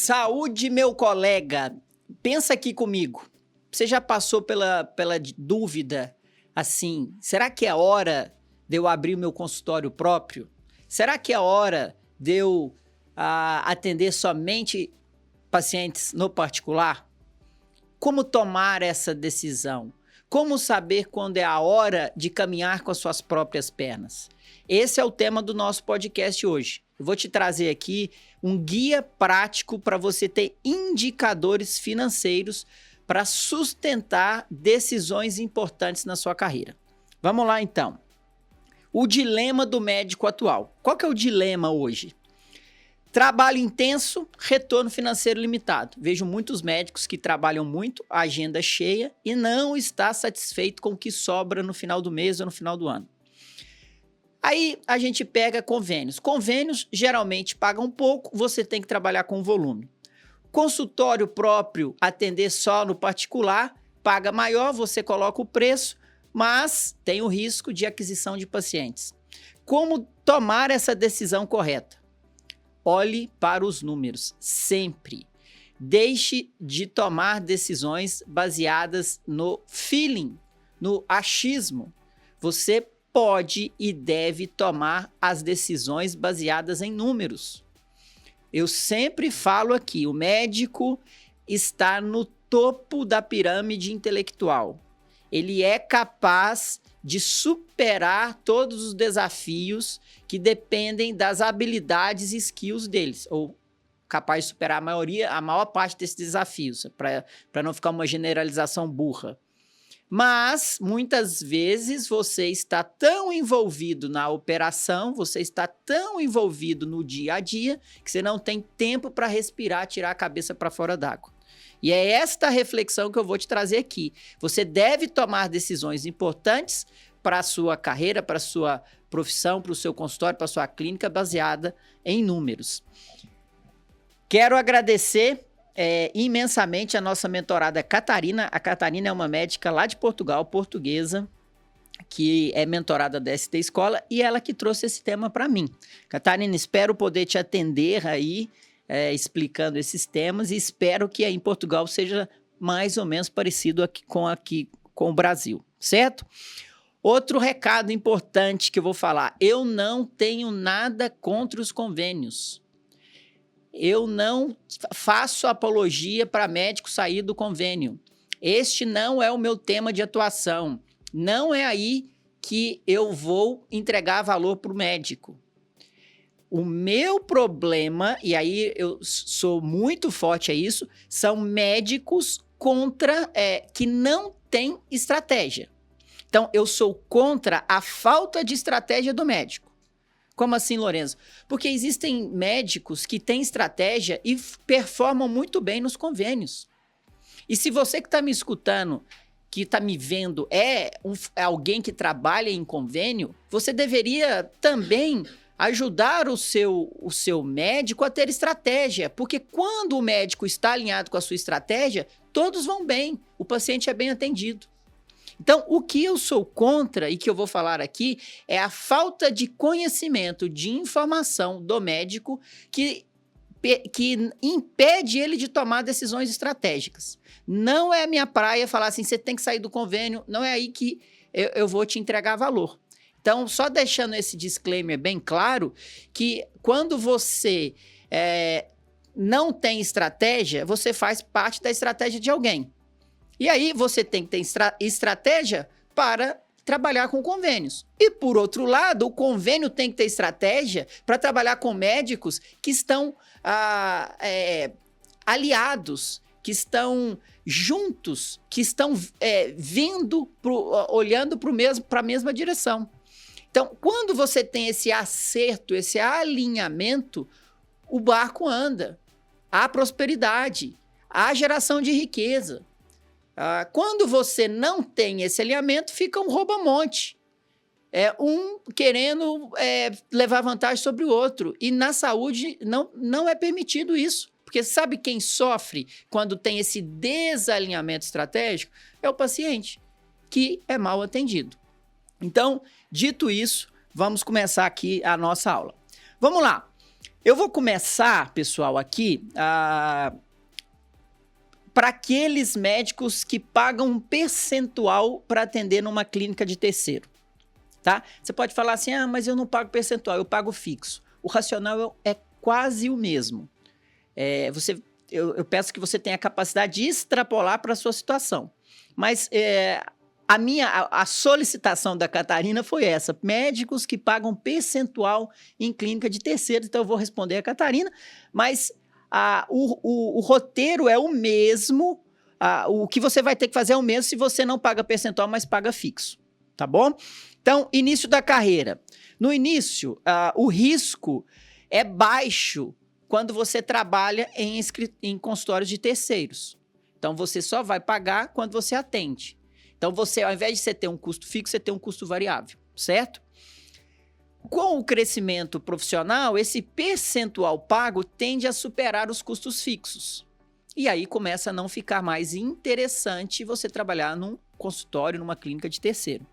Saúde, meu colega. Pensa aqui comigo. Você já passou pela dúvida assim, será que é hora de eu abrir o meu consultório próprio? Será que é hora de eu atender somente pacientes no particular? Como tomar essa decisão? Como saber quando é a hora de caminhar com as suas próprias pernas? Esse é o tema do nosso podcast hoje. Eu vou te trazer aqui um guia prático para você ter indicadores financeiros para sustentar decisões importantes na sua carreira. Vamos lá, então. O dilema do médico atual. Qual que é o dilema hoje? Trabalho intenso, retorno financeiro limitado. Vejo muitos médicos que trabalham muito, agenda cheia e não está satisfeito com o que sobra no final do mês ou no final do ano. Aí a gente pega convênios. Convênios geralmente pagam pouco, você tem que trabalhar com volume. Consultório próprio, atender só no particular, paga maior, você coloca o preço, mas tem o risco de aquisição de pacientes. Como tomar essa decisão correta? Olhe para os números, sempre. Deixe de tomar decisões baseadas no feeling, no achismo. Você pode e deve tomar as decisões baseadas em números. Eu sempre falo aqui, o médico está no topo da pirâmide intelectual. Ele é capaz de superar todos os desafios que dependem das habilidades e skills deles, ou capaz de superar a maior parte desses desafios, para não ficar uma generalização burra. Mas, muitas vezes, você está tão envolvido na operação, você está tão envolvido no dia a dia, que você não tem tempo para respirar, tirar a cabeça para fora d'água. E é esta reflexão que eu vou te trazer aqui. Você deve tomar decisões importantes para a sua carreira, para a sua profissão, para o seu consultório, para a sua clínica, baseada em números. Quero agradecer imensamente a nossa mentorada Catarina. A Catarina é uma médica lá de Portugal, portuguesa, que é mentorada da ST Escola, e ela que trouxe esse tema para mim. Catarina, espero poder te atender aí, explicando esses temas, e espero que aí em Portugal seja mais ou menos parecido aqui com o Brasil, certo? Outro recado importante que eu vou falar, eu não tenho nada contra os convênios. Eu não faço apologia para médico sair do convênio. Este não é o meu tema de atuação. Não é aí que eu vou entregar valor para o médico. O meu problema, e aí eu sou muito forte a isso, são médicos que não têm estratégia. Então, eu sou contra a falta de estratégia do médico. Como assim, Lorenzo? Porque existem médicos que têm estratégia e performam muito bem nos convênios. E se você que está me escutando, que está me vendo, é alguém que trabalha em convênio, você deveria também ajudar o seu médico a ter estratégia. Porque quando o médico está alinhado com a sua estratégia, todos vão bem, o paciente é bem atendido. Então, o que eu sou contra e que eu vou falar aqui é a falta de conhecimento, de informação do médico que impede ele de tomar decisões estratégicas. Não é minha praia falar assim, você tem que sair do convênio, não é aí que eu vou te entregar valor. Então, só deixando esse disclaimer bem claro, que quando você não tem estratégia, você faz parte da estratégia de alguém. E aí você tem que ter estratégia para trabalhar com convênios. E por outro lado, o convênio tem que ter estratégia para trabalhar com médicos que estão aliados, que estão juntos, que estão olhando para a mesma direção. Então, quando você tem esse acerto, esse alinhamento, o barco anda. Há prosperidade, há geração de riqueza. Quando você não tem esse alinhamento, fica um rouba-monte. Um querendo levar vantagem sobre o outro. E na saúde não é permitido isso. Porque sabe quem sofre quando tem esse desalinhamento estratégico? É o paciente, que é mal atendido. Então, dito isso, vamos começar aqui a nossa aula. Vamos lá. Eu vou começar, pessoal, aqui para aqueles médicos que pagam um percentual para atender numa clínica de terceiro, tá? Você pode falar assim, mas eu não pago percentual, eu pago fixo. O racional é quase o mesmo. Eu peço que você tenha a capacidade de extrapolar para a sua situação. Mas a solicitação da Catarina foi essa: médicos que pagam percentual em clínica de terceiro. Então eu vou responder a Catarina, mas o roteiro é o mesmo, o que você vai ter que fazer é o mesmo se você não paga percentual, mas paga fixo, tá bom? Então, início da carreira. No início, o risco é baixo quando você trabalha em consultórios de terceiros. Então, você só vai pagar quando você atende. Então, você, ao invés de você ter um custo fixo, você tem um custo variável, certo? Com o crescimento profissional, esse percentual pago tende a superar os custos fixos. E aí começa a não ficar mais interessante você trabalhar num consultório, numa clínica de terceiro.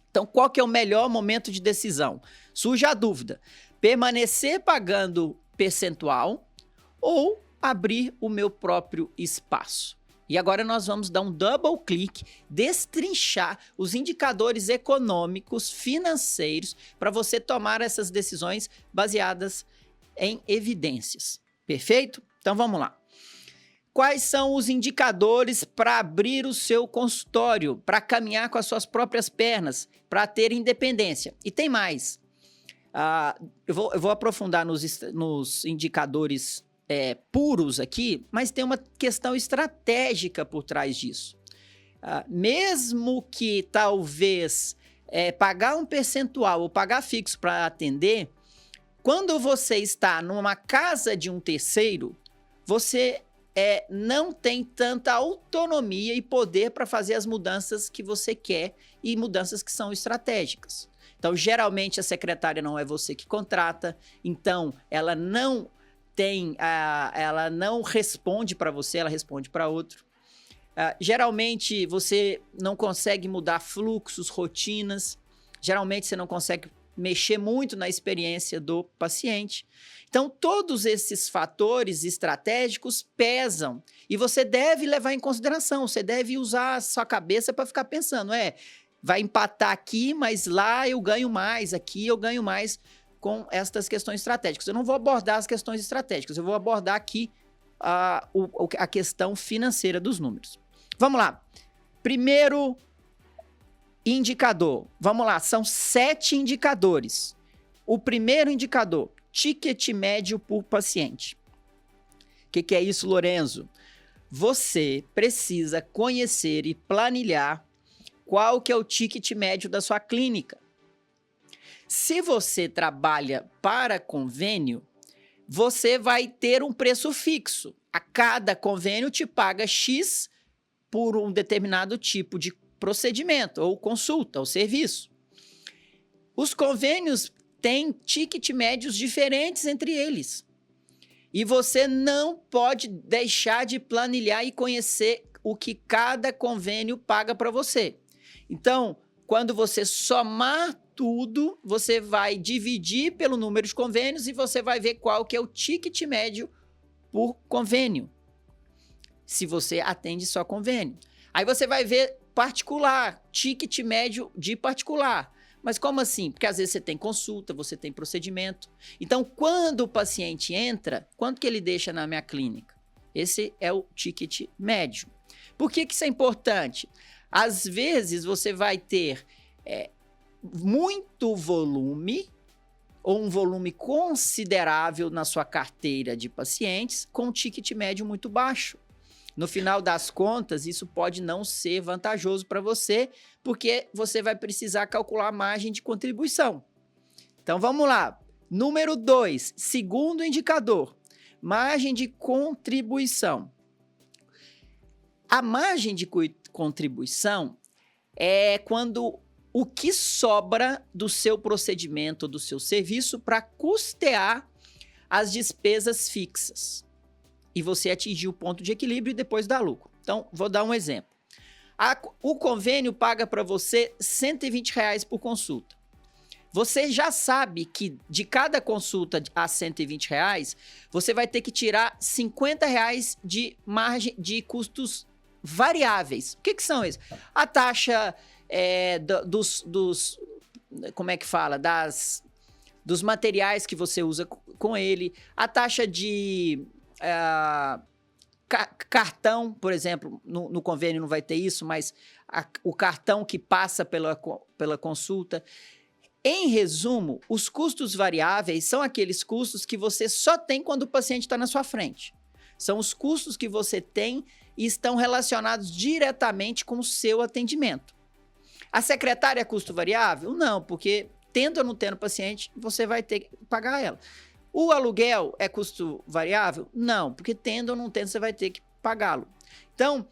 Então, qual que é o melhor momento de decisão? Surge a dúvida: permanecer pagando percentual ou abrir o meu próprio espaço? E agora nós vamos dar um double click, destrinchar os indicadores econômicos, financeiros, para você tomar essas decisões baseadas em evidências. Perfeito? Então vamos lá. Quais são os indicadores para abrir o seu consultório, para caminhar com as suas próprias pernas, para ter independência? E tem mais. Eu vou aprofundar nos indicadores puros aqui, mas tem uma questão estratégica por trás disso. Mesmo que talvez pagar um percentual ou pagar fixo para atender, quando você está numa casa de um terceiro, você não tem tanta autonomia e poder para fazer as mudanças que você quer e mudanças que são estratégicas. Então, geralmente, a secretária não é você que contrata, então ela não responde para você, ela responde para outro. Geralmente, você não consegue mudar fluxos, rotinas. Geralmente, você não consegue mexer muito na experiência do paciente. Então, todos esses fatores estratégicos pesam e você deve levar em consideração, você deve usar a sua cabeça para ficar pensando, vai empatar aqui, mas lá eu ganho mais, aqui eu ganho mais com estas questões estratégicas. Eu não vou abordar as questões estratégicas, eu vou abordar aqui a questão financeira dos números. Vamos lá. Primeiro indicador. Vamos lá, são 7 indicadores. O primeiro indicador: ticket médio por paciente. O que é isso, Lorenzo? Você precisa conhecer e planilhar qual que é o ticket médio da sua clínica. Se você trabalha para convênio, você vai ter um preço fixo. A cada convênio te paga X por um determinado tipo de procedimento, ou consulta, ou serviço. Os convênios têm ticket médios diferentes entre eles. E você não pode deixar de planilhar e conhecer o que cada convênio paga para você. Então, quando você somar tudo, você vai dividir pelo número de convênios e você vai ver qual que é o ticket médio por convênio, se você atende só convênio. Aí você vai ver particular, ticket médio de particular. Mas como assim? Porque às vezes você tem consulta, você tem procedimento. Então, quando o paciente entra, quanto que ele deixa na minha clínica? Esse é o ticket médio. Por que isso é importante? Às vezes você vai ter muito volume ou um volume considerável na sua carteira de pacientes com um ticket médio muito baixo. No final das contas, isso pode não ser vantajoso para você, porque você vai precisar calcular a margem de contribuição. Então, vamos lá. Número 2, segundo indicador, margem de contribuição. A margem de contribuição é quando o que sobra do seu procedimento, do seu serviço, para custear as despesas fixas. E você atingir o ponto de equilíbrio e depois dar lucro. Então, vou dar um exemplo. O convênio paga para você R$ 120 por consulta. Você já sabe que de cada consulta a R$ 120, você vai ter que tirar R$ 50 de margem de custos variáveis. O que são esses? A taxa como é que fala? Dos materiais que você usa com ele, a taxa de cartão, por exemplo, no convênio não vai ter isso, mas o cartão que passa pela consulta. Em resumo, os custos variáveis são aqueles custos que você só tem quando o paciente está na sua frente. São os custos que você tem e estão relacionados diretamente com o seu atendimento. A secretária é custo variável? Não, porque tendo ou não tendo paciente, você vai ter que pagar ela. O aluguel é custo variável? Não, porque tendo ou não tendo, você vai ter que pagá-lo. Então,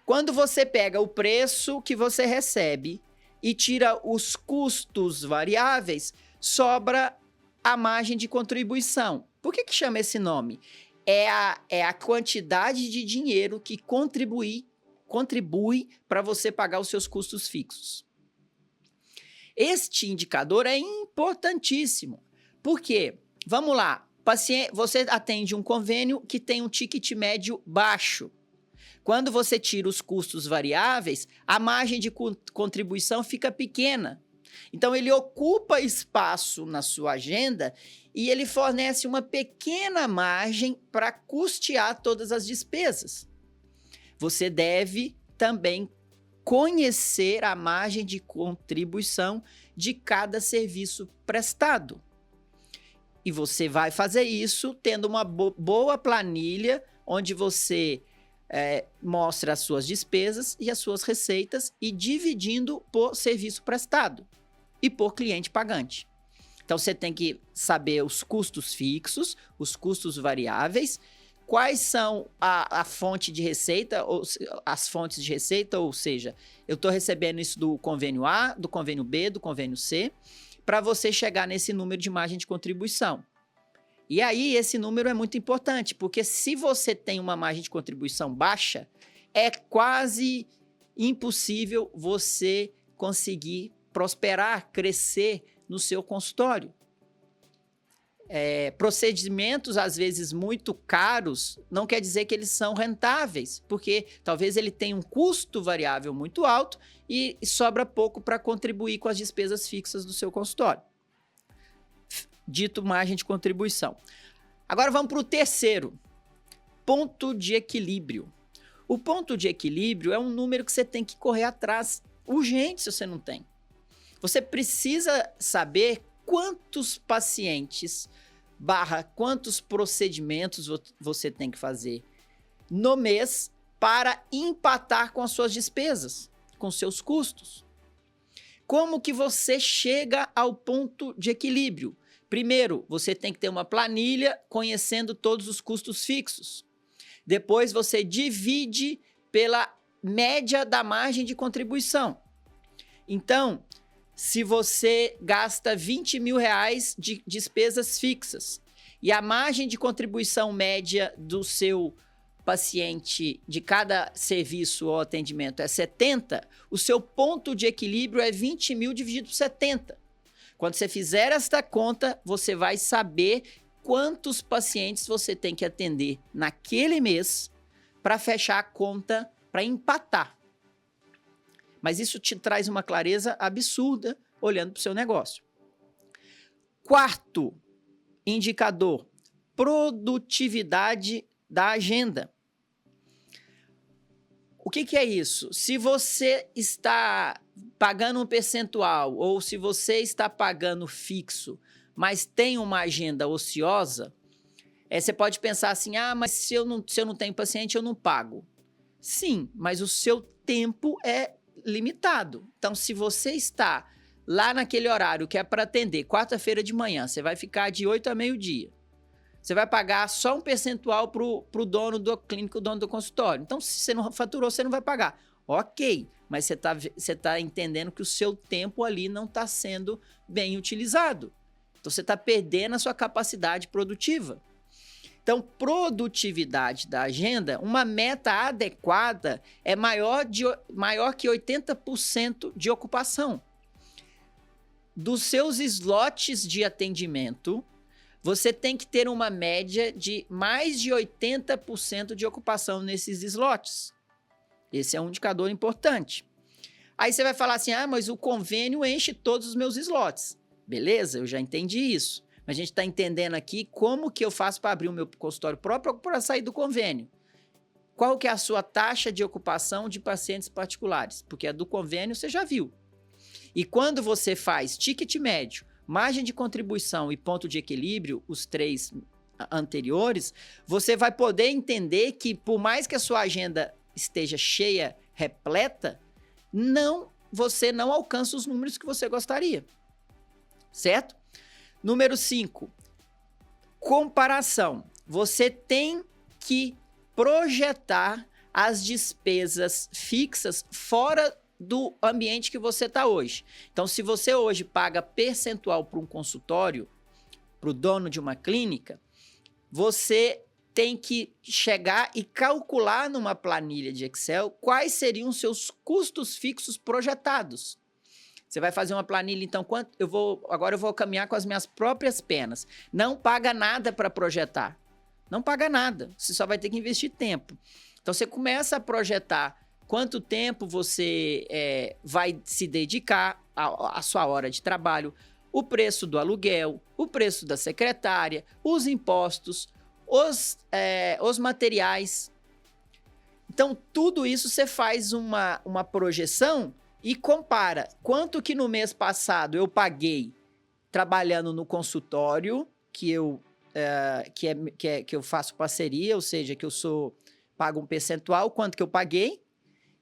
quando você pega o preço que você recebe e tira os custos variáveis, sobra a margem de contribuição. Por que chama esse nome? É a quantidade de dinheiro que contribui para você pagar os seus custos fixos. Este indicador é importantíssimo. Por quê? Vamos lá, você atende um convênio que tem um ticket médio baixo. Quando você tira os custos variáveis, a margem de contribuição fica pequena. Então, ele ocupa espaço na sua agenda e ele fornece uma pequena margem para custear todas as despesas. Você deve também conhecer a margem de contribuição de cada serviço prestado. E você vai fazer isso tendo uma boa planilha onde você mostra as suas despesas e as suas receitas e dividindo por serviço prestado e por cliente pagante. Então, você tem que saber os custos fixos, os custos variáveis, quais são a fonte de receita, ou as fontes de receita, ou seja, eu estou recebendo isso do convênio A, do convênio B, do convênio C, para você chegar nesse número de margem de contribuição. E aí, esse número é muito importante, porque se você tem uma margem de contribuição baixa, é quase impossível você conseguir prosperar, crescer no seu consultório. Procedimentos, às vezes, muito caros, não quer dizer que eles são rentáveis, porque talvez ele tenha um custo variável muito alto e sobra pouco para contribuir com as despesas fixas do seu consultório. Dito margem de contribuição. Agora vamos para o terceiro, ponto de equilíbrio. O ponto de equilíbrio é um número que você tem que correr atrás urgente se você não tem. Você precisa saber quantos pacientes quantos procedimentos você tem que fazer no mês para empatar com as suas despesas, com seus custos. Como que você chega ao ponto de equilíbrio? Primeiro, você tem que ter uma planilha conhecendo todos os custos fixos. Depois, você divide pela média da margem de contribuição. Então, se você gasta R$20.000 de despesas fixas e a margem de contribuição média do seu paciente de cada serviço ou atendimento é 70, o seu ponto de equilíbrio é 20.000 dividido por 70. Quando você fizer esta conta, você vai saber quantos pacientes você tem que atender naquele mês para fechar a conta, para empatar. Mas isso te traz uma clareza absurda olhando para o seu negócio. Quarto indicador, produtividade da agenda. O que é isso? Se você está pagando um percentual ou se você está pagando fixo, mas tem uma agenda ociosa, você pode pensar assim, mas se eu não tenho paciente, eu não pago. Sim, mas o seu tempo é limitado. Então, se você está lá naquele horário que é para atender, quarta-feira de manhã, você vai ficar de 8 a meio-dia. Você vai pagar só um percentual para o dono do clínico, o dono do consultório. Então, se você não faturou, você não vai pagar. Ok, mas você tá entendendo que o seu tempo ali não está sendo bem utilizado. Então, você está perdendo a sua capacidade produtiva. Então, produtividade da agenda, uma meta adequada é maior que 80% de ocupação. dos seus slots de atendimento, você tem que ter uma média de mais de 80% de ocupação nesses slots. Esse é um indicador importante. Aí você vai falar assim, mas o convênio enche todos os meus slots. Beleza, eu já entendi isso. Mas a gente está entendendo aqui como que eu faço para abrir o meu consultório próprio ou para sair do convênio. Qual que é a sua taxa de ocupação de pacientes particulares? Porque a do convênio você já viu. E quando você faz ticket médio, margem de contribuição e ponto de equilíbrio, os 3 anteriores, você vai poder entender que por mais que a sua agenda esteja cheia, repleta, você não alcança os números que você gostaria. Certo? Número 5, comparação. Você tem que projetar as despesas fixas fora do ambiente que você está hoje. Então, se você hoje paga percentual para um consultório, para o dono de uma clínica, você tem que chegar e calcular numa planilha de Excel quais seriam os seus custos fixos projetados. Você vai fazer uma planilha, então, agora eu vou caminhar com as minhas próprias penas. Não paga nada para projetar. Não paga nada. Você só vai ter que investir tempo. Então, você começa a projetar quanto tempo você vai se dedicar à sua hora de trabalho, o preço do aluguel, o preço da secretária, os impostos, os materiais. Então, tudo isso você faz uma projeção e compara quanto que no mês passado eu paguei trabalhando no consultório, que eu faço parceria, ou seja, que eu pago um percentual, quanto que eu paguei,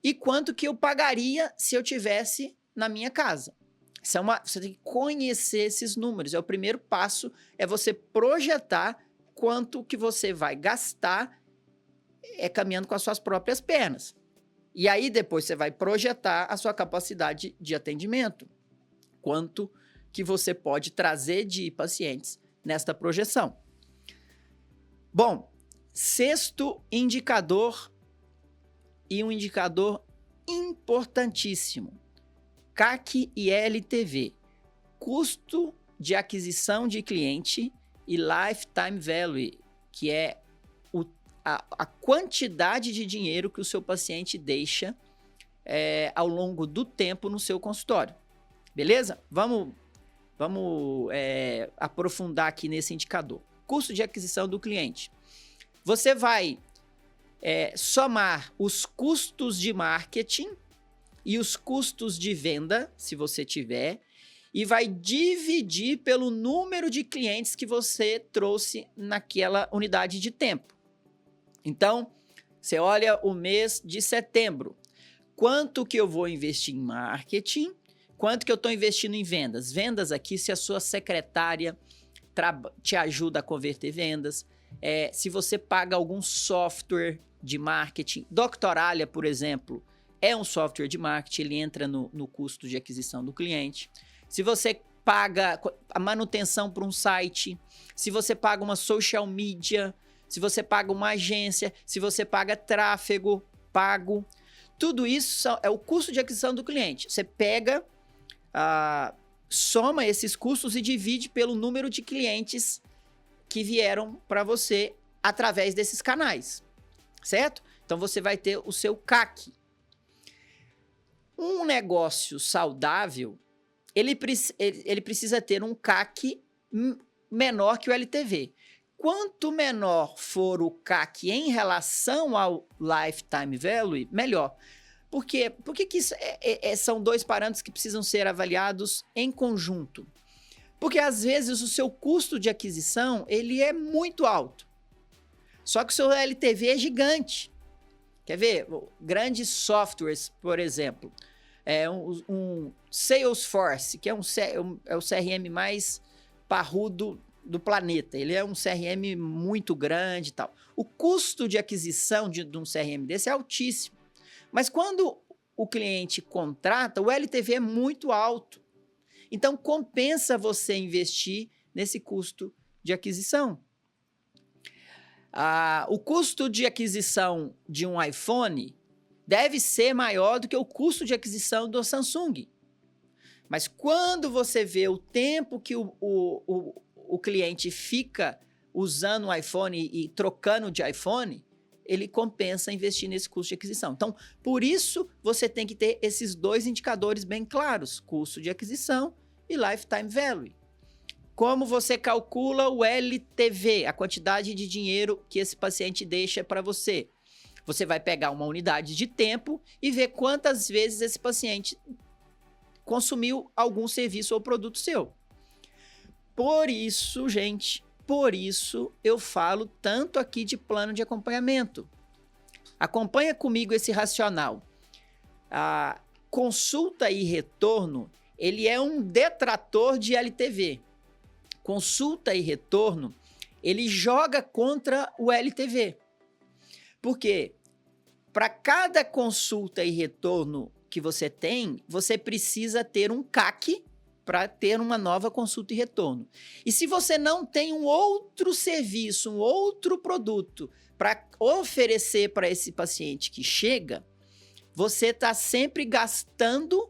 e quanto que eu pagaria se eu tivesse na minha casa. Você tem que conhecer esses números. O primeiro passo é você projetar quanto que você vai gastar caminhando com as suas próprias pernas. E aí depois você vai projetar a sua capacidade de atendimento. Quanto que você pode trazer de pacientes nesta projeção. Bom, 6º indicador e um indicador importantíssimo. CAC e LTV. Custo de aquisição de cliente e Lifetime Value, que é a quantidade de dinheiro que o seu paciente deixa ao longo do tempo no seu consultório. Beleza? Vamos aprofundar aqui nesse indicador. Custo de aquisição do cliente. Você vai somar os custos de marketing e os custos de venda, se você tiver, e vai dividir pelo número de clientes que você trouxe naquela unidade de tempo. Então, você olha o mês de setembro. Quanto que eu vou investir em marketing? Quanto que eu estou investindo em vendas? Vendas aqui, se a sua secretária te ajuda a converter vendas, se você paga algum software de marketing. Doctoralia, por exemplo, é um software de marketing, ele entra no custo de aquisição do cliente. Se você paga a manutenção para um site, se você paga uma social media, se você paga uma agência, se você paga tráfego pago, tudo isso é o custo de aquisição do cliente. Você pega, soma esses custos e divide pelo número de clientes que vieram para você através desses canais, certo? Então você vai ter o seu CAC. Um negócio saudável, ele precisa ter um CAC menor que o LTV. Quanto menor for o CAC em relação ao Lifetime Value, melhor. Por quê? Por que são dois parâmetros que precisam ser avaliados em conjunto? Porque às vezes o seu custo de aquisição ele é muito alto. Só que o seu LTV é gigante. Quer ver? Grandes softwares, por exemplo, um Salesforce, que é o CRM mais parrudo do planeta. Ele é um CRM muito grande e tal. O custo de aquisição de um CRM desse é altíssimo. Mas quando o cliente contrata, o LTV é muito alto. Então, compensa você investir nesse custo de aquisição. O custo de aquisição de um iPhone deve ser maior do que o custo de aquisição do Samsung. Mas quando você vê o tempo que o cliente fica usando o iPhone e trocando de iPhone, ele compensa investir nesse custo de aquisição. Então, por isso, você tem que ter esses dois indicadores bem claros, custo de aquisição e lifetime value. Como você calcula o LTV, a quantidade de dinheiro que esse paciente deixa para você? Você vai pegar uma unidade de tempo e ver quantas vezes esse paciente consumiu algum serviço ou produto seu. Por isso, gente, por isso eu falo tanto aqui de plano de acompanhamento. Acompanha comigo esse racional. A consulta e retorno, ele é um detrator de LTV. Consulta e retorno, ele joga contra o LTV. Por quê? Para cada consulta e retorno que você tem, você precisa ter um CAC para ter uma nova consulta e retorno. E se você não tem um outro serviço, um outro produto para oferecer para esse paciente que chega, você está sempre gastando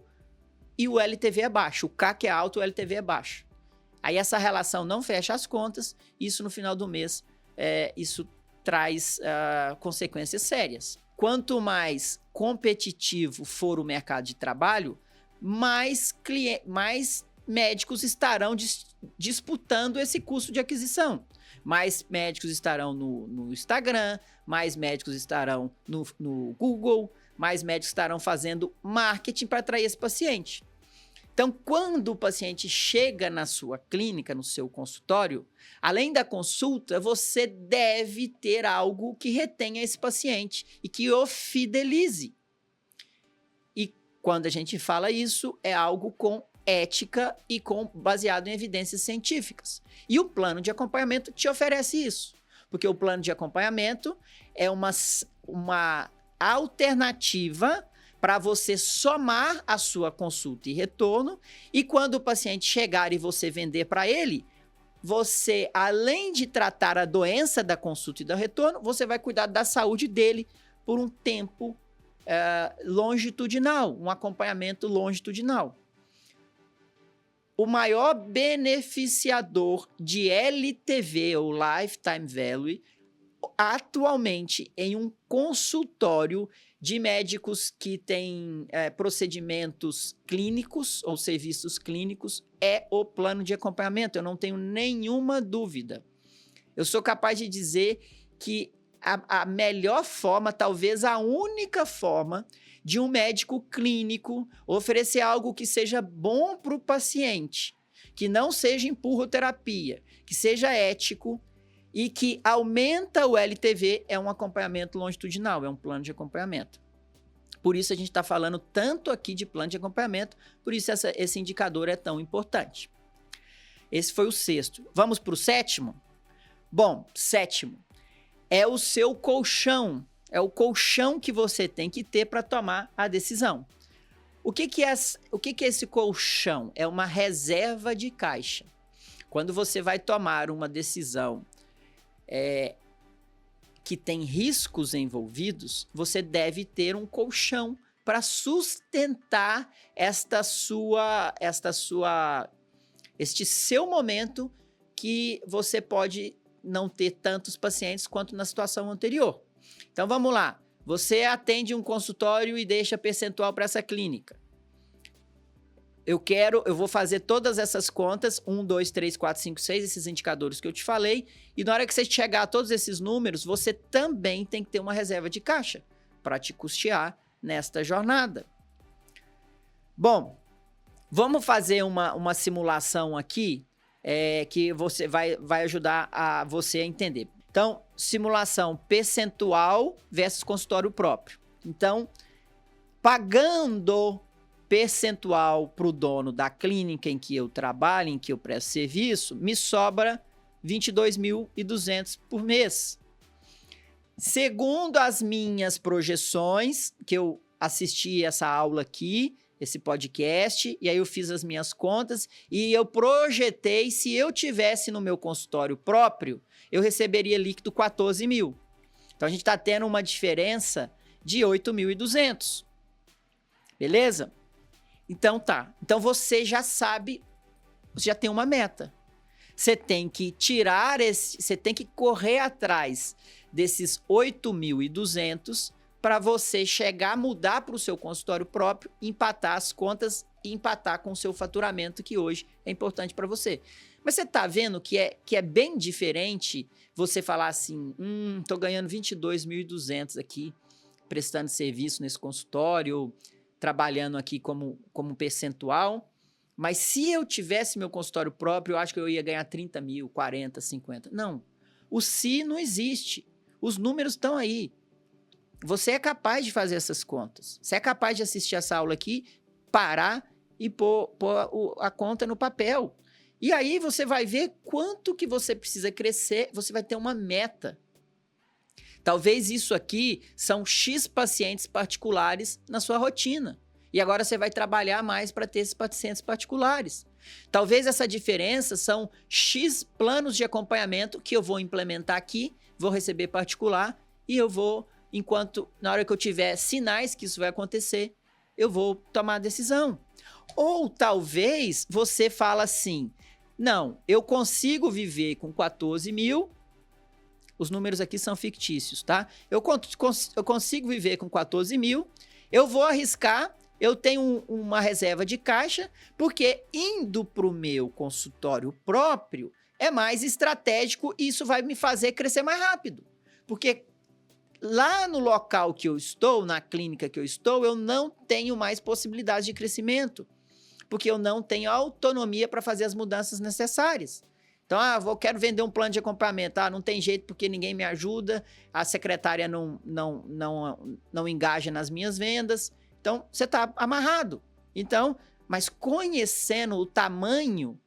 e o LTV é baixo. O CAC é alto, o LTV é baixo. Aí essa relação não fecha as contas, isso no final do mês, isso traz consequências sérias. Quanto mais competitivo for o mercado de trabalho, mais médicos estarão disputando esse custo de aquisição. Mais médicos estarão no Instagram, mais médicos estarão no Google, mais médicos estarão fazendo marketing para atrair esse paciente. Então, quando o paciente chega na sua clínica, no seu consultório, além da consulta, você deve ter algo que retenha esse paciente e que o fidelize. E quando a gente fala isso, é algo com ética e baseado em evidências científicas. E o plano de acompanhamento te oferece isso, porque o plano de acompanhamento é uma alternativa para você somar a sua consulta e retorno, e quando o paciente chegar e você vender para ele, você, além de tratar a doença da consulta e do retorno, você vai cuidar da saúde dele por um tempo longitudinal, um acompanhamento longitudinal. O maior beneficiador de LTV, ou Lifetime Value, atualmente em um consultório de médicos que têm procedimentos clínicos ou serviços clínicos, é o plano de acompanhamento. Eu não tenho nenhuma dúvida. Eu sou capaz de dizer que a melhor forma, talvez a única forma, de um médico clínico oferecer algo que seja bom para o paciente, que não seja empurroterapia, que seja ético e que aumenta o LTV, é um acompanhamento longitudinal, é um plano de acompanhamento. Por isso a gente está falando tanto aqui de plano de acompanhamento, por isso esse indicador é tão importante. Esse foi o sexto. Vamos para o sétimo? Bom, sétimo é o seu colchão. É o colchão que você tem que ter para tomar a decisão. O que é esse colchão? É uma reserva de caixa. Quando você vai tomar uma decisão que tem riscos envolvidos, você deve ter um colchão para sustentar este seu momento que você pode não ter tantos pacientes quanto na situação anterior. Então vamos lá, você atende um consultório e deixa percentual para essa clínica. Eu vou fazer todas essas contas, 1, 2, 3, 4, 5, 6, esses indicadores que eu te falei, e na hora que você chegar a todos esses números, você também tem que ter uma reserva de caixa para te custear nesta jornada. Bom, vamos fazer uma simulação aqui que você vai ajudar você a entender. Então, simulação percentual versus consultório próprio. Então, pagando percentual para o dono da clínica em que eu trabalho, em que eu presto serviço, me sobra R$ 22.200 por mês. Segundo as minhas projeções, que eu assisti essa aula aqui, esse podcast, e aí eu fiz as minhas contas e eu projetei, se eu tivesse no meu consultório próprio, eu receberia líquido 14 mil. Então a gente está tendo uma diferença de 8.200. Beleza? Então tá. Então você já sabe, você já tem uma meta. Você tem que você tem que correr atrás desses 8.200 para você chegar, mudar para o seu consultório próprio, empatar as contas e empatar com o seu faturamento, que hoje é importante para você. Mas você tá vendo que é bem diferente você falar assim, tô ganhando 22.200 aqui, prestando serviço nesse consultório, ou trabalhando aqui como percentual, mas se eu tivesse meu consultório próprio, eu acho que eu ia ganhar 30 mil, 40, 50. Não, o se não existe. Os números estão aí. Você é capaz de fazer essas contas. Você é capaz de assistir essa aula aqui, parar e pôr a conta no papel. E aí você vai ver quanto que você precisa crescer, você vai ter uma meta. Talvez isso aqui são X pacientes particulares na sua rotina. E agora você vai trabalhar mais para ter esses pacientes particulares. Talvez essa diferença são X planos de acompanhamento que eu vou implementar aqui, vou receber particular e eu vou, na hora que eu tiver sinais que isso vai acontecer, eu vou tomar a decisão. Ou talvez você fala assim, não, eu consigo viver com 14 mil, os números aqui são fictícios, tá? Eu consigo viver com 14 mil, eu vou arriscar, eu tenho uma reserva de caixa, porque indo para o meu consultório próprio é mais estratégico e isso vai me fazer crescer mais rápido. Porque lá no local que eu estou, na clínica que eu estou, eu não tenho mais possibilidades de crescimento, porque eu não tenho autonomia para fazer as mudanças necessárias. Então, eu quero vender um plano de acompanhamento. Não tem jeito porque ninguém me ajuda, a secretária não engaja nas minhas vendas. Então, você está amarrado. Então, mas conhecendo o tamanho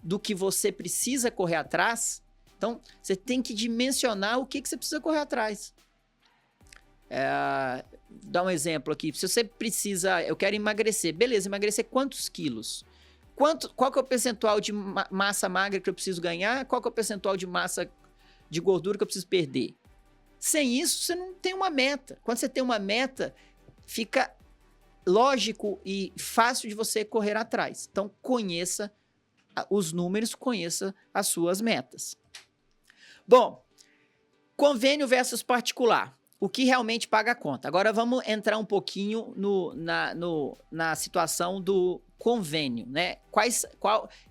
do que você precisa correr atrás, então, você tem que dimensionar o que você precisa correr atrás. Dá um exemplo aqui. Se você precisa, eu quero emagrecer. Beleza, emagrecer quantos quilos? Qual que é o percentual de massa magra que eu preciso ganhar? Qual que é o percentual de massa de gordura que eu preciso perder? Sem isso, você não tem uma meta. Quando você tem uma meta, fica lógico e fácil de você correr atrás. Então, conheça os números, conheça as suas metas. Bom, convênio versus particular. O que realmente paga a conta? Agora vamos entrar um pouquinho na situação do convênio, né?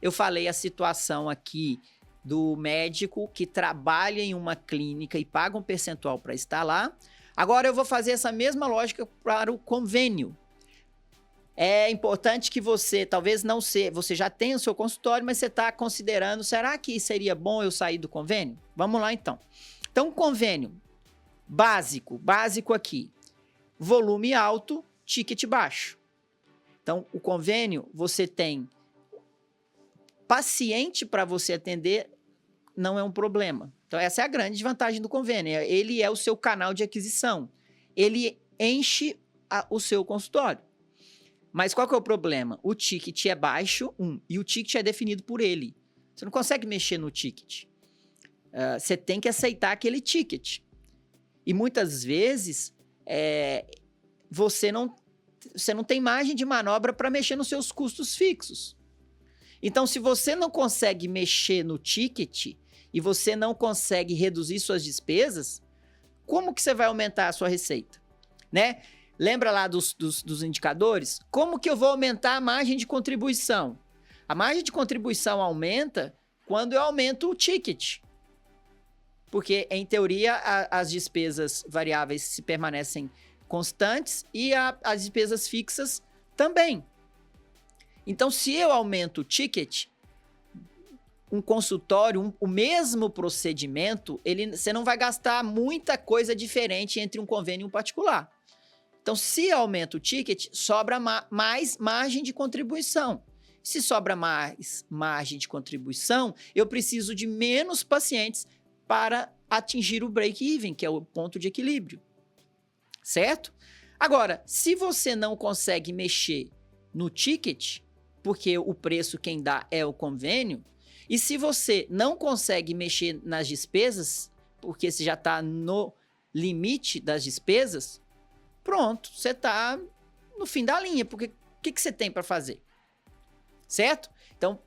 Eu falei a situação aqui do médico que trabalha em uma clínica e paga um percentual para estar lá. Agora eu vou fazer essa mesma lógica para o convênio. É importante que você, você já tenha o seu consultório, mas você está considerando, será que seria bom eu sair do convênio? Vamos lá então. Então, convênio básico aqui, volume alto, ticket baixo. Então, o convênio, você tem paciente para você atender, não é um problema. Então, essa é a grande vantagem do convênio. Ele é o seu canal de aquisição. Ele enche o seu consultório. Mas qual que é o problema? O ticket é baixo, e o ticket é definido por ele. Você não consegue mexer no ticket. Você tem que aceitar aquele ticket. E muitas vezes, você não tem margem de manobra para mexer nos seus custos fixos. Então, se você não consegue mexer no ticket e você não consegue reduzir suas despesas, como que você vai aumentar a sua receita? Né? Lembra lá dos indicadores? Como que eu vou aumentar a margem de contribuição? A margem de contribuição aumenta quando eu aumento o ticket. Porque, em teoria, as despesas variáveis se permanecem constantes e as despesas fixas também. Então, se eu aumento o ticket, um consultório, o mesmo procedimento, você não vai gastar muita coisa diferente entre um convênio e um particular. Então, se aumenta o ticket, sobra mais margem de contribuição. Se sobra mais margem de contribuição, eu preciso de menos pacientes para atingir o break-even, que é o ponto de equilíbrio. Certo? Agora, se você não consegue mexer no ticket, porque o preço quem dá é o convênio, e se você não consegue mexer nas despesas, porque você já está no limite das despesas, pronto, você está no fim da linha, porque O que você tem para fazer? Certo? Então,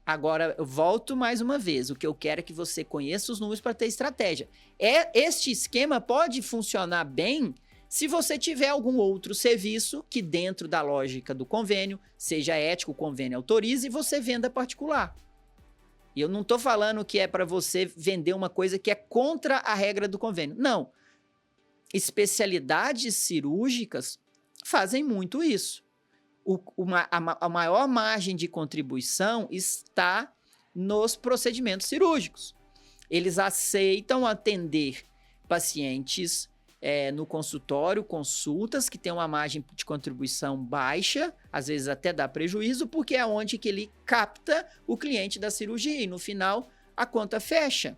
agora eu volto mais uma vez. O que eu quero é que você conheça os números para ter estratégia. Este esquema pode funcionar bem se você tiver algum outro serviço que dentro da lógica do convênio, seja ético, o convênio autorize e você venda particular. E eu não estou falando que é para você vender uma coisa que é contra a regra do convênio. Não. Especialidades cirúrgicas fazem muito isso. A maior margem de contribuição está nos procedimentos cirúrgicos. Eles aceitam atender pacientes no consultório, consultas que tem uma margem de contribuição baixa, às vezes até dá prejuízo, porque é onde que ele capta o cliente da cirurgia e no final a conta fecha.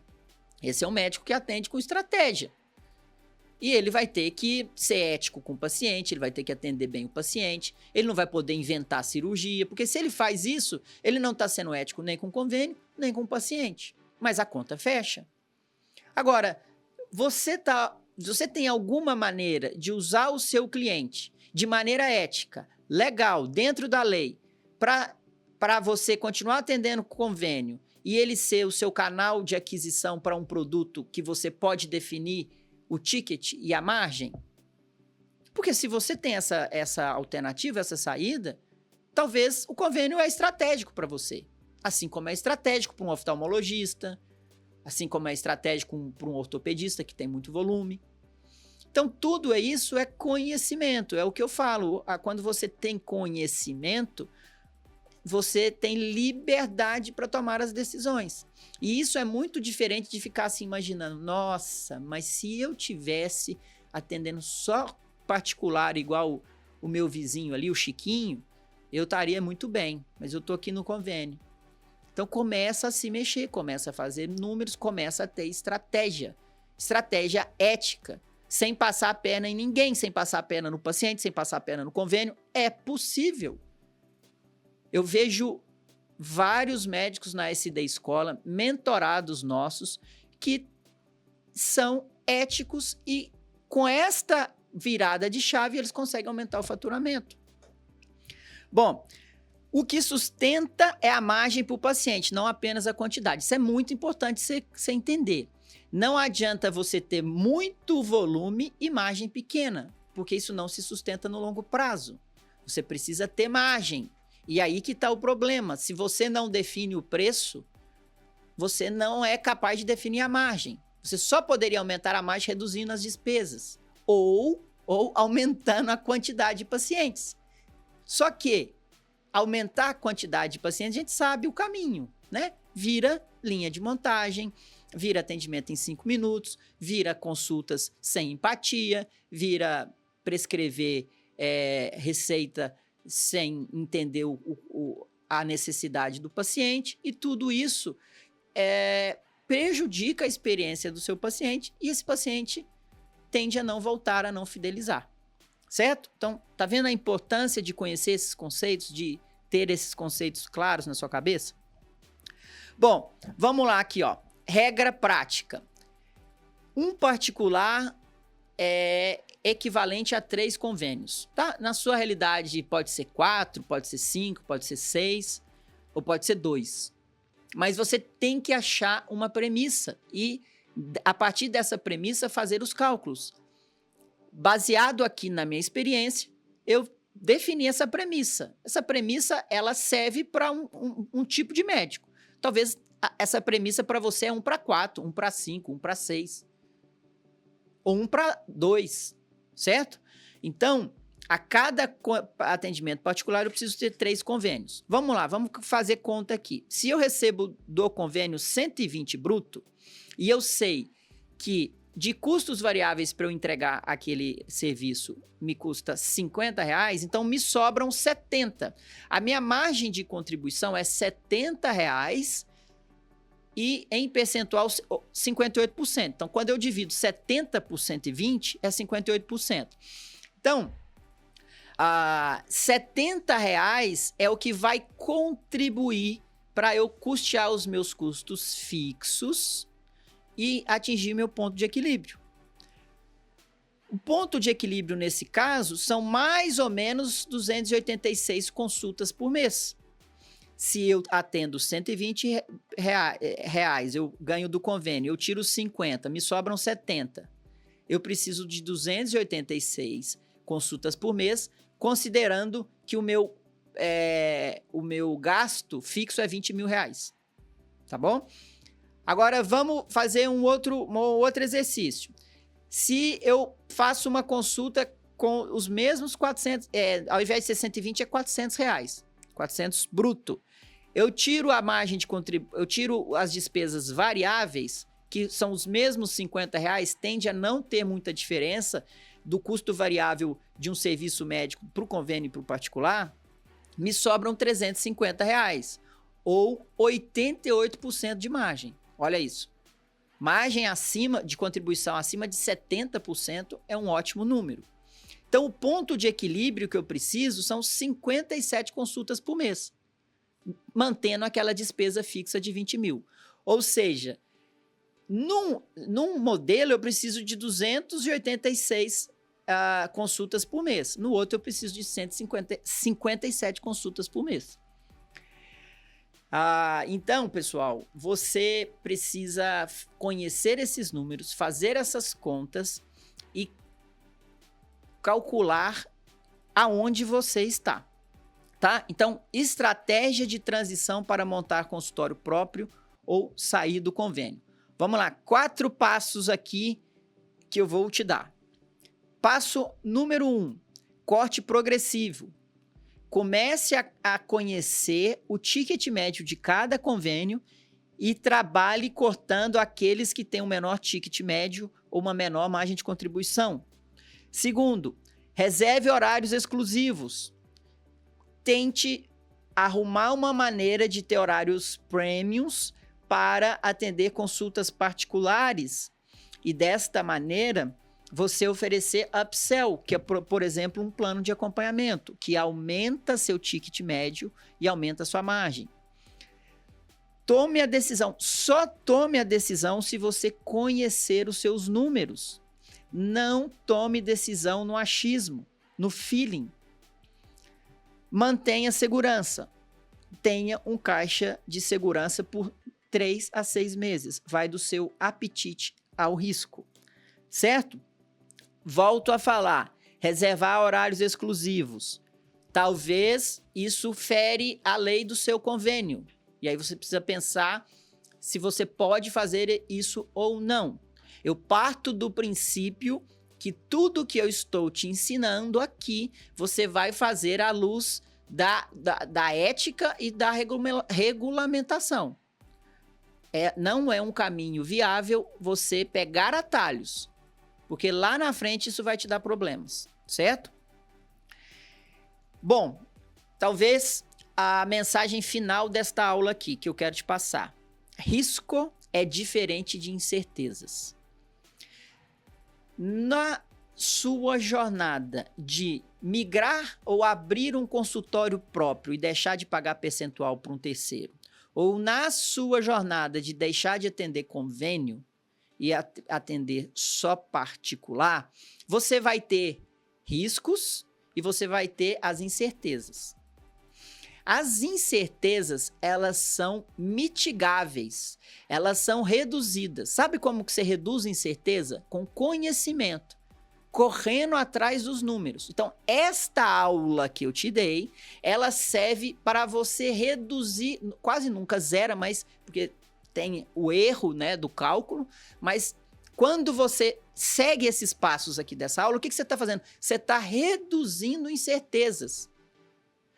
Esse é um médico que atende com estratégia. E ele vai ter que ser ético com o paciente, ele vai ter que atender bem o paciente, ele não vai poder inventar cirurgia, porque se ele faz isso, ele não está sendo ético nem com o convênio, nem com o paciente. Mas a conta fecha. Agora, você tem alguma maneira de usar o seu cliente de maneira ética, legal, dentro da lei, para você continuar atendendo o convênio e ele ser o seu canal de aquisição para um produto que você pode definir o ticket e a margem? Porque se você tem essa alternativa, essa saída, talvez o convênio é estratégico para você. Assim como é estratégico para um oftalmologista, assim como é estratégico para um ortopedista que tem muito volume. Então, tudo isso é conhecimento. É o que eu falo. Quando você tem conhecimento, você tem liberdade para tomar as decisões. E isso é muito diferente de ficar assim imaginando, nossa, mas se eu tivesse atendendo só particular igual o meu vizinho ali, o Chiquinho, eu estaria muito bem, mas eu estou aqui no convênio. Então começa a se mexer, começa a fazer números, começa a ter estratégia ética, sem passar a perna em ninguém, sem passar a perna no paciente, sem passar a perna no convênio, é possível. Eu vejo vários médicos na SD Escola, mentorados nossos, que são éticos e com esta virada de chave eles conseguem aumentar o faturamento. Bom, o que sustenta é a margem para o paciente, não apenas a quantidade. Isso é muito importante você entender. Não adianta você ter muito volume e margem pequena, porque isso não se sustenta no longo prazo. Você precisa ter margem. E aí que está o problema. Se você não define o preço, você não é capaz de definir a margem. Você só poderia aumentar a margem reduzindo as despesas ou aumentando a quantidade de pacientes. Só que aumentar a quantidade de pacientes, a gente sabe o caminho, né? Vira linha de montagem, vira atendimento em 5 minutos, vira consultas sem empatia, vira prescrever receita sem entender a necessidade do paciente, e tudo isso prejudica a experiência do seu paciente e esse paciente tende a não voltar, a não fidelizar, certo? Então, tá vendo a importância de conhecer esses conceitos, de ter esses conceitos claros na sua cabeça? Bom, vamos lá aqui, ó. Regra prática. Um particular é equivalente a 3 convênios, tá? Na sua realidade pode ser 4, pode ser 5, pode ser 6 ou pode ser 2. Mas você tem que achar uma premissa e a partir dessa premissa fazer os cálculos. Baseado aqui na minha experiência, eu defini essa premissa. Essa premissa, ela serve para um tipo de médico. Talvez essa premissa para você é 1 para 4, 1 para 5, 1 para 6 ou 1 para 2, certo? Então, a cada atendimento particular eu preciso ter 3 convênios. Vamos lá, vamos fazer conta aqui. Se eu recebo do convênio 120 bruto e eu sei que de custos variáveis para eu entregar aquele serviço me custa R$50, então me sobram 70. A minha margem de contribuição é R$70 e em percentual 58%. Então, quando eu divido 70 por 120, é 58%. Então, R$70 é o que vai contribuir para eu custear os meus custos fixos e atingir meu ponto de equilíbrio. O ponto de equilíbrio nesse caso são mais ou menos 286 consultas por mês. Se eu atendo 120 reais, eu ganho do convênio, eu tiro 50, me sobram 70. Eu preciso de 286 consultas por mês, considerando que o meu gasto fixo é 20 mil reais. Tá bom? Agora vamos fazer um outro exercício. Se eu faço uma consulta com os mesmos 400, ao invés de ser 120, é 400 reais. 400 bruto. Eu tiro a margem de contribuição, eu tiro as despesas variáveis, que são os mesmos 50 reais, tende a não ter muita diferença do custo variável de um serviço médico para o convênio e para o particular, me sobram 350 reais, ou 88% de margem. Olha isso. Margem acima de contribuição acima de 70% é um ótimo número. Então, o ponto de equilíbrio que eu preciso são 57 consultas por mês, mantendo aquela despesa fixa de 20 mil. Ou seja, num modelo eu preciso de 286 consultas por mês. No outro eu preciso de 57 consultas por mês. Então, pessoal, você precisa conhecer esses números, fazer essas contas e calcular aonde você está, tá? Então, estratégia de transição para montar consultório próprio ou sair do convênio. Vamos lá, 4 passos aqui que eu vou te dar. Passo número 1, corte progressivo. Comece a conhecer o ticket médio de cada convênio e trabalhe cortando aqueles que têm um menor ticket médio ou uma menor margem de contribuição. Segundo, reserve horários exclusivos. Tente arrumar uma maneira de ter horários premiums para atender consultas particulares e desta maneira você oferecer upsell, que é, por exemplo, um plano de acompanhamento, que aumenta seu ticket médio e aumenta sua margem. Tome a decisão, só tome a decisão se você conhecer os seus números. Não tome decisão no achismo, no feeling. Mantenha segurança. Tenha um caixa de segurança por 3 a 6 meses. Vai do seu apetite ao risco, certo? Volto a falar, reservar horários exclusivos. Talvez isso fere a lei do seu convênio. E aí você precisa pensar se você pode fazer isso ou não. Eu parto do princípio que tudo que eu estou te ensinando aqui, você vai fazer à luz da ética e da regulamentação. Não é um caminho viável você pegar atalhos, porque lá na frente isso vai te dar problemas, certo? Bom, talvez a mensagem final desta aula aqui que eu quero te passar. Risco é diferente de incertezas. Na sua jornada de migrar ou abrir um consultório próprio e deixar de pagar percentual para um terceiro, ou na sua jornada de deixar de atender convênio e atender só particular, você vai ter riscos e você vai ter as incertezas. As incertezas, elas são mitigáveis, elas são reduzidas. Sabe como que você reduz a incerteza? Com conhecimento, correndo atrás dos números. Então, esta aula que eu te dei, ela serve para você reduzir, quase nunca zera, mas porque tem o erro, né, do cálculo, mas quando você segue esses passos aqui dessa aula, o que você está fazendo? Você está reduzindo incertezas.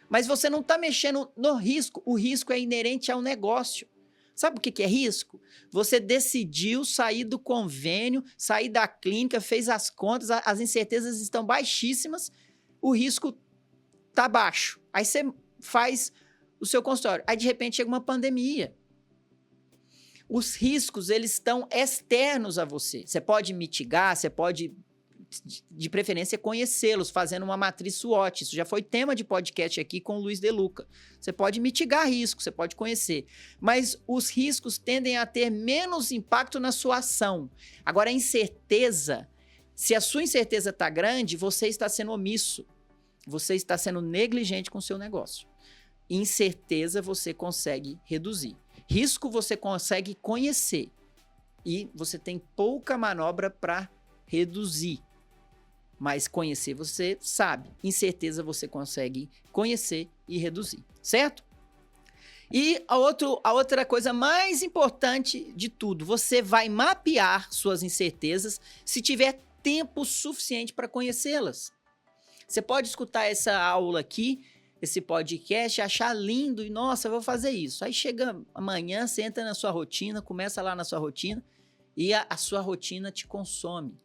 Mas você não está mexendo no risco. O risco é inerente ao negócio. Sabe o que é risco? Você decidiu sair do convênio, sair da clínica, fez as contas, as incertezas estão baixíssimas, o risco está baixo. Aí você faz o seu consultório. Aí, de repente, chega uma pandemia. Os riscos, eles estão externos a você. Você pode mitigar, você pode, de preferência, conhecê-los, fazendo uma matriz SWOT. Isso já foi tema de podcast aqui com o Luiz De Luca. Você pode mitigar risco, você pode conhecer. Mas os riscos tendem a ter menos impacto na sua ação. Agora, a incerteza Se a sua incerteza está grande, você está sendo omisso. Você está sendo negligente com o seu negócio. Incerteza você consegue reduzir. Risco você consegue conhecer. E você tem pouca manobra para reduzir. Mas conhecer você sabe. Incerteza você consegue conhecer e reduzir. Certo? E a outra coisa mais importante de tudo, você vai mapear suas incertezas se tiver tempo suficiente para conhecê-las. Você pode escutar essa aula aqui, esse podcast, achar lindo e, nossa, eu vou fazer isso. Aí chega amanhã, você entra na sua rotina, começa lá na sua rotina e a sua rotina te consome.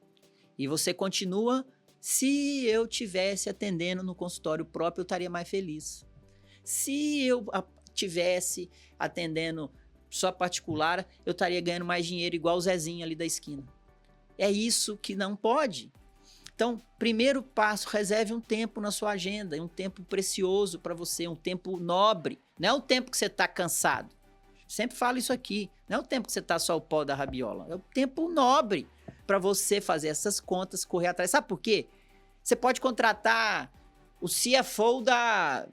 E você continua, se eu tivesse atendendo no consultório próprio, eu estaria mais feliz. Se eu tivesse atendendo só particular, eu estaria ganhando mais dinheiro igual o Zezinho ali da esquina. É isso que não pode. Então, primeiro passo, reserve um tempo na sua agenda, um tempo precioso para você, um tempo nobre. Não é o tempo que você está cansado. Sempre falo isso aqui. Não é o tempo que você está só o pó da rabiola. É o tempo nobre para você fazer essas contas, correr atrás. Sabe por quê? Você pode contratar o CFO da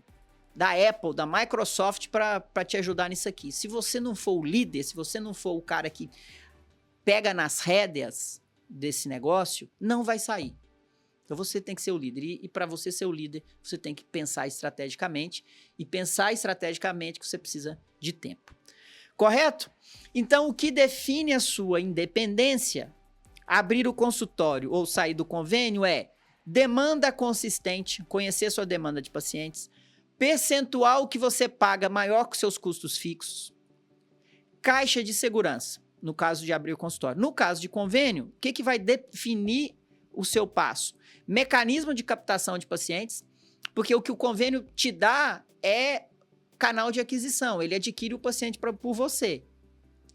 Apple, da Microsoft para te ajudar nisso aqui. Se você não for o líder, se você não for o cara que pega nas rédeas desse negócio, não vai sair. Então você tem que ser o líder. E para você ser o líder, você tem que pensar estrategicamente. E pensar estrategicamente que você precisa de tempo. Correto? Então o que define a sua independência, abrir o consultório ou sair do convênio é demanda consistente, conhecer sua demanda de pacientes, percentual que você paga maior que seus custos fixos, caixa de segurança, no caso de abrir o consultório. No caso de convênio, o que vai definir o seu passo? Mecanismo de captação de pacientes, porque o que o convênio te dá é canal de aquisição, ele adquire o paciente por você.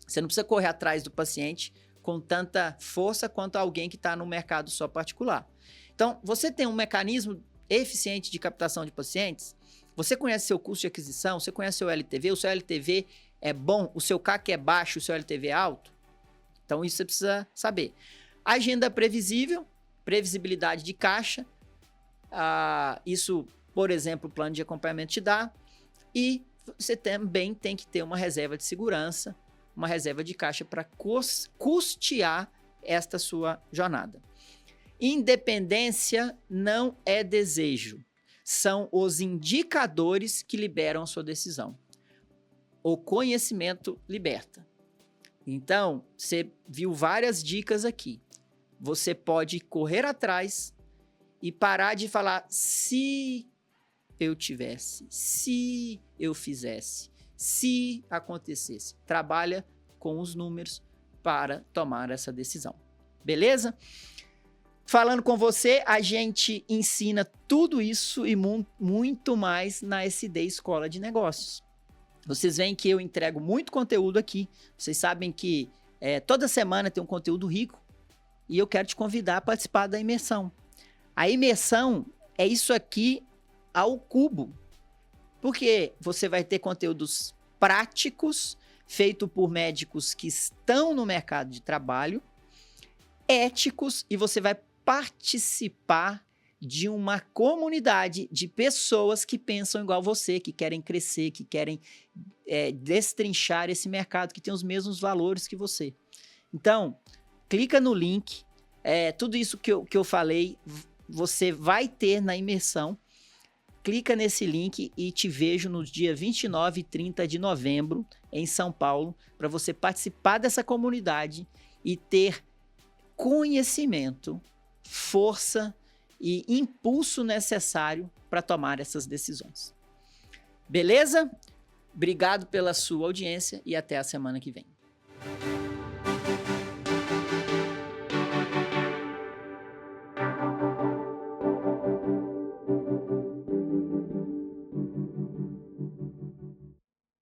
Você não precisa correr atrás do paciente com tanta força quanto alguém que está no mercado só particular. Então, você tem um mecanismo eficiente de captação de pacientes, você conhece seu custo de aquisição, você conhece seu LTV, o seu LTV é bom, o seu CAC é baixo, o seu LTV é alto. Então, isso você precisa saber. Agenda previsível, previsibilidade de caixa. Isso, por exemplo, o plano de acompanhamento te dá. E você também tem que ter uma reserva de segurança, uma reserva de caixa para custear esta sua jornada. Independência não é desejo. São os indicadores que liberam a sua decisão. O conhecimento liberta. Então, você viu várias dicas aqui. Você pode correr atrás e parar de falar se eu tivesse, se eu fizesse, se acontecesse. Trabalha com os números para tomar essa decisão. Beleza? Falando com você, a gente ensina tudo isso e muito mais na SD Escola de Negócios. Vocês veem que eu entrego muito conteúdo aqui. Vocês sabem que toda semana tem um conteúdo rico e eu quero te convidar a participar da imersão. A imersão é isso aqui ao cubo, porque você vai ter conteúdos práticos feitos por médicos que estão no mercado de trabalho, éticos, e você vai participar de uma comunidade de pessoas que pensam igual você, que querem crescer, que querem destrinchar esse mercado, que tem os mesmos valores que você. Então, clica no link, tudo isso que eu falei, você vai ter na imersão. Clica nesse link e te vejo no dia 29 e 30 de novembro em São Paulo, para você participar dessa comunidade e ter conhecimento, força e impulso necessário para tomar essas decisões. Beleza? Obrigado pela sua audiência e até a semana que vem.